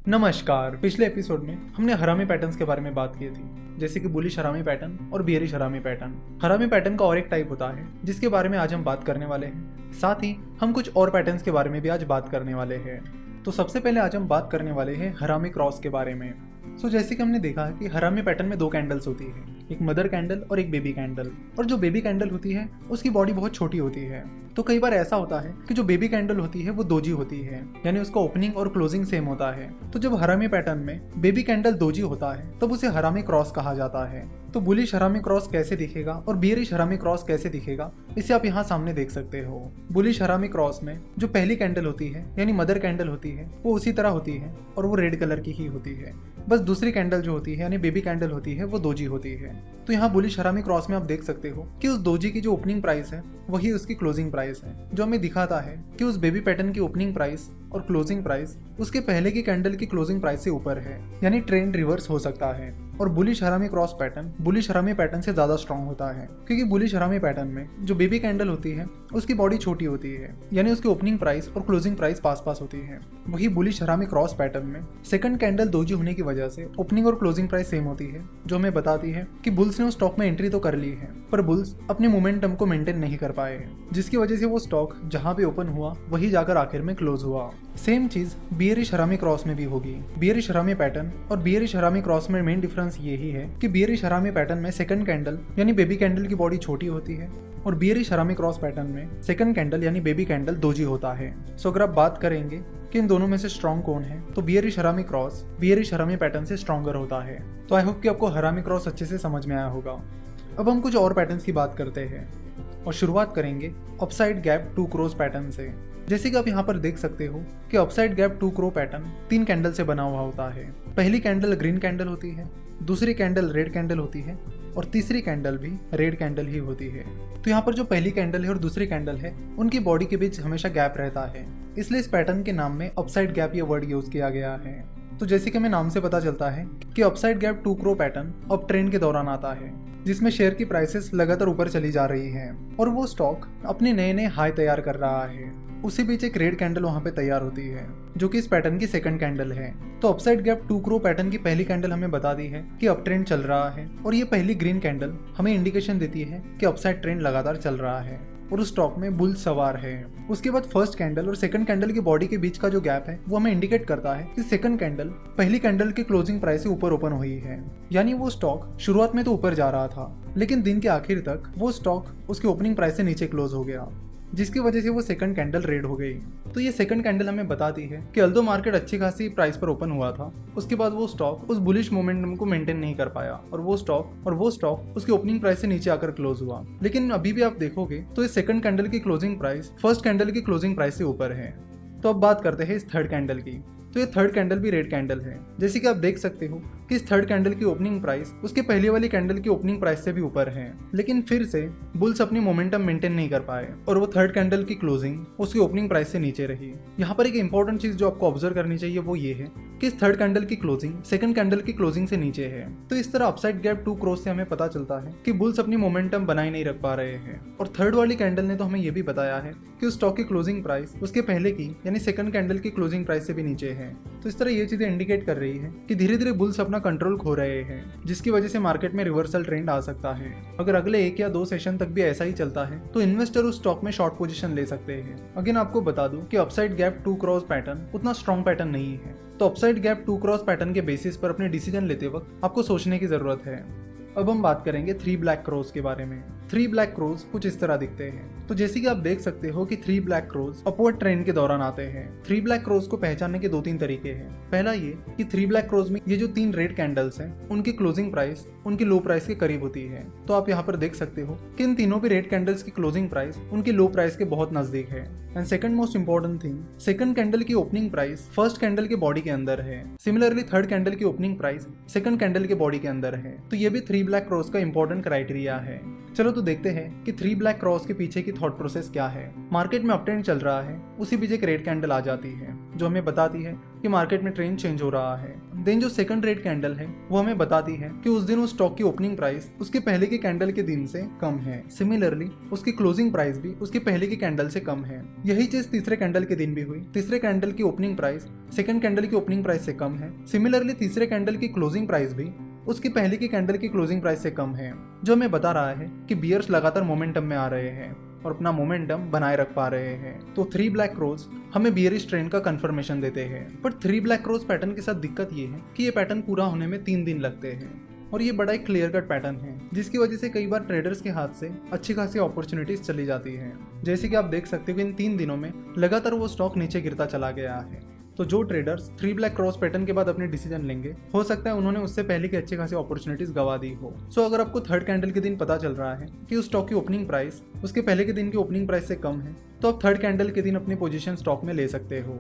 नमस्कार। पिछले एपिसोड में हमने हरामी पैटर्न्स के बारे में बात की थी, जैसे कि बुलिश हरामी पैटर्न और बियरिश हरामी पैटर्न। हरामी पैटर्न का और एक टाइप होता है जिसके बारे में आज हम बात करने वाले हैं। साथ ही हम कुछ और पैटर्न्स के बारे में भी आज बात करने वाले हैं। तो सबसे पहले आज हम बात करने वाले हैं हरामी क्रॉस के बारे में। जैसे कि हमने देखा है कि हरामी पैटर्न में दो कैंडल्स होती है, एक मदर कैंडल और एक बेबी कैंडल। और जो बेबी कैंडल होती है उसकी बॉडी बहुत छोटी होती है। तो कई बार ऐसा होता है कि जो बेबी कैंडल होती है वो दोजी होती है, यानी उसका ओपनिंग और क्लोजिंग सेम होता है। तो जब हरामी पैटर्न में बेबी कैंडल दोजी होता है तब उसे हरामी क्रॉस कहा जाता है। तो बुलिश हरामी क्रॉस कैसे दिखेगा और बियरिश हरामी क्रॉस कैसे दिखेगा, इसे आप यहाँ सामने देख सकते हो। बुलिश हरामी क्रॉस में जो पहली कैंडल होती है यानी मदर कैंडल होती है वो उसी तरह होती है और वो रेड कलर की ही होती है। बस दूसरी कैंडल जो होती है यानी बेबी कैंडल होती है वो दोजी होती है। तो यहाँ बुलिश हरामी क्रॉस में आप देख सकते हो कि उस दोजी की जो ओपनिंग प्राइस है वही उसकी क्लोजिंग प्राइस है, जो हमें दिखाता है कि उस बेबी पैटर्न की ओपनिंग प्राइस और क्लोजिंग प्राइस उसके पहले की कैंडल की क्लोजिंग प्राइस से ऊपर है, यानी ट्रेंड रिवर्स हो सकता है। और बुलिश हरामी क्रॉस पैटर्न बुलिश हरामी पैटर्न से ज्यादा स्ट्रॉन्ग होता है, क्योंकि बुलिश हरामी पैटर्न में जो बेबी कैंडल होती है उसकी बॉडी छोटी होती है, यानी उसकी ओपनिंग प्राइस और क्लोजिंग प्राइस पास पास होती है। वही बुलिश हरामी क्रॉस पैटर्न में सेकंड कैंडल दोजी होने की वजह से ओपनिंग और क्लोजिंग प्राइस सेम होती है, जो हमें बताती है कि बुल्स ने उस स्टॉक में एंट्री तो कर ली है पर बुल्स अपने मोमेंटम को मेंटेन नहीं कर पाए, जिसकी वजह से वो स्टॉक जहां भी ओपन हुआ वही जाकर आखिर में क्लोज हुआ। सेम चीज बियरिश हरामी क्रॉस में भी होगी। बियरिश हरामी पैटर्न और बियरिश हरामी क्रॉस में मेन डिफरेंस यही है कि बियरिश हरामी पैटर्न में सेकंड कैंडल यानी बेबी कैंडल की बॉडी छोटी होती है और बियरिश हरामी क्रॉस पैटर्न में सेकंड कैंडल यानी बेबी कैंडल दोजी होता है। सो अगर आप बात करेंगे कि इन दोनों में से स्ट्रॉन्ग कौन है तो बियरिश हरामी क्रॉस बियरिश हरामी पैटर्न से स्ट्रॉन्गर होता है। तो आई होप कि आपको हरामी क्रॉस अच्छे से समझ में आया होगा। अब हम कुछ और पैटर्न्स की बात करते हैं और शुरुआत करेंगे upside gap two crows pattern से। जैसे कि आप यहाँ पर देख सकते हो कि upside gap two crow pattern 3 candle से बना हुआ होता है। पहली कैंडल ग्रीन कैंडल होती है, दूसरी कैंडल रेड कैंडल होती है और तीसरी कैंडल भी रेड कैंडल ही होती है। तो यहाँ पर जो पहली कैंडल है और दूसरी कैंडल है उनकी बॉडी के बीच हमेशा गैप रहता है, इसलिए इस पैटर्न के नाम में अपसाइड गैप ये वर्ड यूज किया गया है। तो जैसे कि हमें नाम से पता चलता है कि upside gap two crow pattern up trend के दौरान आता है, जिसमें शेयर की प्राइसेस लगातार ऊपर चली जा रही हैं और वो स्टॉक अपने नए नए हाई तैयार कर रहा है। उसी बीच एक रेड कैंडल वहां पे तैयार होती है जो कि इस पैटर्न की सेकंड कैंडल है। तो upside gap two crow pattern की पहली कैंडल हमें बताती है कि अप ट्रेंड चल रहा है और ये पहली ग्रीन कैंडल हमें इंडिकेशन देती है कि अपसाइड ट्रेंड लगातार चल रहा है और उस स्टॉक में बुल सवार है। उसके बाद फर्स्ट कैंडल और सेकंड कैंडल की बॉडी के बीच का जो गैप है वो हमें इंडिकेट करता है कि सेकंड कैंडल पहली कैंडल की क्लोजिंग प्राइस से ऊपर ओपन हुई है, यानी वो स्टॉक शुरुआत में तो ऊपर जा रहा था लेकिन दिन के आखिर तक वो स्टॉक उसकी ओपनिंग प्राइस से नीचे क्लोज हो गया, जिसकी वजह से वो सेकंड कैंडल रेड हो गई। तो ये सेकंड कैंडल हमें बताती है कि अल्दो मार्केट अच्छी खासी प्राइस पर ओपन हुआ था, उसके बाद वो स्टॉक उस बुलिश मोमेंटम को मेंटेन नहीं कर पाया और वो स्टॉक उसकी ओपनिंग प्राइस से नीचे आकर क्लोज हुआ। लेकिन अभी भी आप देखोगे तो इस सेकंड कैंडल की क्लोजिंग प्राइस फर्स्ट कैंडल की क्लोजिंग प्राइस से ऊपर है। तो अब बात करते हैं इस थर्ड कैंडल की। तो ये थर्ड कैंडल भी रेड कैंडल है। जैसे कि आप देख सकते हो कि इस थर्ड कैंडल की ओपनिंग प्राइस उसके पहले वाली कैंडल की ओपनिंग प्राइस से भी ऊपर है, लेकिन फिर से बुल्स अपनी मोमेंटम मेंटेन नहीं कर पाए और वो थर्ड कैंडल की क्लोजिंग उसकी ओपनिंग प्राइस से नीचे रही। यहाँ पर एक इंपॉर्टेंट चीज जो आपको ऑब्जर्व करनी चाहिए वो ये है कि इस थर्ड कैंडल की क्लोजिंग सेकंड कैंडल की क्लोजिंग से नीचे है। तो इस तरह अपसाइड गैप टू क्रॉस से हमें पता चलता है कि बुल्स अपनी मोमेंटम बनाए नहीं रख पा रहे हैं। और थर्ड वाली कैंडल ने तो हमें ये भी बताया है कि उस स्टॉक की क्लोजिंग प्राइस उसके पहले की यानी सेकंड कैंडल की क्लोजिंग प्राइस से भी नीचे है। तो इस तरह ये चीजें इंडिकेट कर रही है कि धीरे धीरे बुल्स अपना कंट्रोल खो रहे हैं, जिसकी वजह से मार्केट में रिवर्सल ट्रेंड आ सकता है। अगर अगले 1 या 2 सेशन तक भी ऐसा ही चलता है तो इन्वेस्टर उस स्टॉक में शॉर्ट पोजीशन ले सकते हैं। अगेन आपको बता दूं कि upside gap two crows pattern उतना स्ट्रॉन्ग पैटर्न नहीं है, तो upside gap two crows pattern के बेसिस पर अपने डिसीजन लेते वक्त आपको सोचने की जरूरत है। अब हम बात करेंगे 3 ब्लैक क्रोज के बारे में। 3 ब्लैक क्रोज कुछ इस तरह दिखते हैं। तो जैसे कि आप देख सकते हो कि 3 ब्लैक क्रोज अपवर्ड ट्रेंड के दौरान आते हैं। 3 ब्लैक क्रोज को पहचानने के 2-3 तरीके हैं। पहला ये कि 3 ब्लैक क्रोज में ये जो 3 रेड कैंडल्स हैं उनकी क्लोजिंग प्राइस उनकी लो प्राइस के करीब होती है। तो आप यहाँ पर देख सकते हो कि इन तीनों भी रेड कैंडल्स की क्लोजिंग प्राइस उनकी लो प्राइस के बहुत नजदीक है। And second most important thing, second candle की ओपनिंग प्राइस फर्स्ट कैंडल के बॉडी के अंदर है। सिमिलरली थर्ड कैंडल की ओपनिंग प्राइस सेकंड कैंडल के बॉडी के अंदर है। तो ये भी 3 ब्लैक क्रोज का इंपॉर्टेंट क्राइटेरिया है। चलो तो देखते हैं कि 3 ब्लैक क्रॉस के पीछे की थॉट प्रोसेस क्या है। मार्केट में अपट्रेंड चल रहा है, उसी बीच एक रेड कैंडल आ जाती है जो हमें बताती है कि मार्केट में ट्रेंड चेंज हो रहा है। देन जो सेकंड रेड कैंडल है वो हमें बताती है कि उस दिन उस स्टॉक की ओपनिंग प्राइस उसके पहले के कैंडल के दिन से कम है। सिमिलरली उसकी क्लोजिंग प्राइस भी उसके पहले के कैंडल से कम है। यही चीज तीसरे कैंडल के दिन भी हुई। तीसरे कैंडल की ओपनिंग प्राइस सेकंड कैंडल की ओपनिंग प्राइस से कम है। सिमिलरली तीसरे कैंडल की क्लोजिंग प्राइस भी उसकी पहले की कैंडल की क्लोजिंग प्राइस से कम है, जो हमें बता रहा है कि बियर्स लगातार मोमेंटम में आ रहे हैं और अपना मोमेंटम बनाए रख पा रहे हैं। तो 3 ब्लैक क्रॉस हमें बियरिश ट्रेंड का कंफर्मेशन देते हैं। पर 3 ब्लैक क्रॉस पैटर्न के साथ दिक्कत ये है कि ये पैटर्न पूरा होने में 3 दिन लगते हैं और ये बड़ा एक क्लियर कट पैटर्न है, जिसकी वजह से कई बार ट्रेडर्स के हाथ से अच्छी खासी अपॉर्चुनिटीज चली जाती है। जैसे कि आप देख सकते हो कि इन 3 दिनों में लगातार वो स्टॉक नीचे गिरता चला गया है। तो जो ट्रेडर्स 3 ब्लैक क्रॉस पैटर्न के बाद अपने डिसीजन लेंगे, हो सकता है उन्होंने उससे पहले की अच्छी खासी अपॉर्चुनिटीज गवा दी हो। सो अगर आपको थर्ड कैंडल के दिन पता चल रहा है कि उस स्टॉक की ओपनिंग प्राइस उसके पहले के दिन की ओपनिंग प्राइस से कम है, तो आप थर्ड कैंडल के दिन अपनी पोजीशन स्टॉक में ले सकते हो।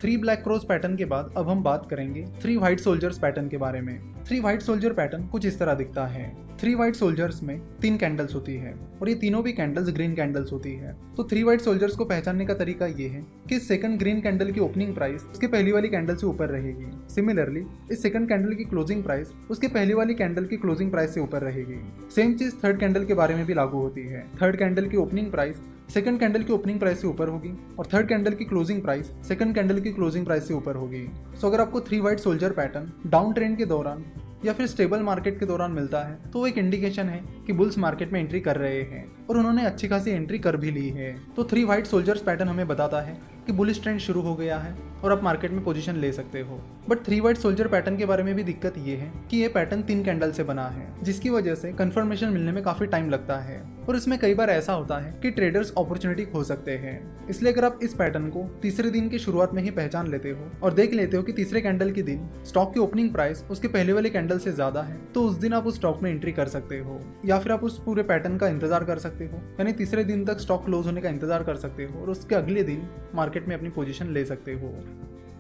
3 ब्लैक क्रॉस पैटर्न के बाद अब हम बात करेंगे 3 व्हाइट सोल्जर्स पैटर्न के बारे में। 3 व्हाइट सोल्जर पैटर्न कुछ इस तरह दिखता है। 3 व्हाइट सोल्जर्स में 3 कैंडल्स होती है और ये तीनों भी कैंडल्स ग्रीन कैंडल्स होती है। तो 3 व्हाइट सोल्जर्स को पहचानने का तरीका ये है कि सेकंड ग्रीन कैंडल की ओपनिंग प्राइस उसके पहली वाली कैंडल से ऊपर रहेगी। सिमिलरली इस सेकंड कैंडल की क्लोजिंग प्राइस उसके पहली वाली कैंडल की क्लोजिंग प्राइस से ऊपर रहेगी। सेम चीज थर्ड कैंडल के बारे में भी लागू होती है। थर्ड कैंडल की ओपनिंग प्राइस सेकंड कैंडल की ओपनिंग प्राइस से ऊपर होगी और थर्ड कैंडल की क्लोजिंग प्राइस सेकंड कैंडल की क्लोजिंग प्राइस से ऊपर होगी। सो अगर आपको 3 white soldier pattern down trend के दौरान या फिर स्टेबल मार्केट के दौरान मिलता है, तो वो एक इंडिकेशन है कि बुल्स मार्केट में एंट्री कर रहे हैं और उन्होंने अच्छी खासी एंट्री कर भी ली है। तो 3 व्हाइट सोल्जर्स पैटर्न हमें बताता है कि बुलिश ट्रेंड शुरू हो गया है और आप मार्केट में पोजीशन ले सकते हो। बट 3 व्हाइट सोल्जर पैटर्न के बारे में भी दिक्कत ये है कि ये पैटर्न 3 कैंडल से बना है, जिसकी वजह से कंफर्मेशन मिलने में काफी टाइम लगता है और इसमें कई बार ऐसा होता है कि ट्रेडर्स अपॉर्चुनिटी खो सकते हैं। इसलिए अगर आप इस पैटर्न को तीसरे दिन की शुरुआत में ही पहचान लेते हो और देख लेते हो कि तीसरे कैंडल के दिन स्टॉक की ओपनिंग प्राइस उसके पहले वाले कैंडल से ज्यादा है, तो उस दिन आप उस स्टॉक में एंट्री कर सकते हो या फिर आप उस पूरे पैटर्न का इंतजार कर सकते हो, यानी तीसरे दिन तक स्टॉक क्लोज होने का इंतजार कर सकते हो और उसके अगले दिन मार्केट में अपनी पोजीशन ले सकते हो।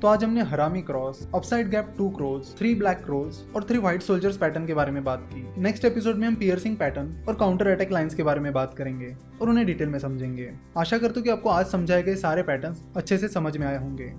तो आज हमने हरामी cross, upside gap 2 cross, 3 black cross और 3 व्हाइट सोल्जर्स पैटर्न के बारे में बात की। नेक्स्ट एपिसोड में हम पियर्सिंग पैटर्न और काउंटर अटैक लाइंस के बारे में बात करेंगे और उन्हें डिटेल में समझेंगे। आशा करता हूं कि आपको आज समझाए गए सारे पैटर्न्स अच्छे से समझ में आए होंगे।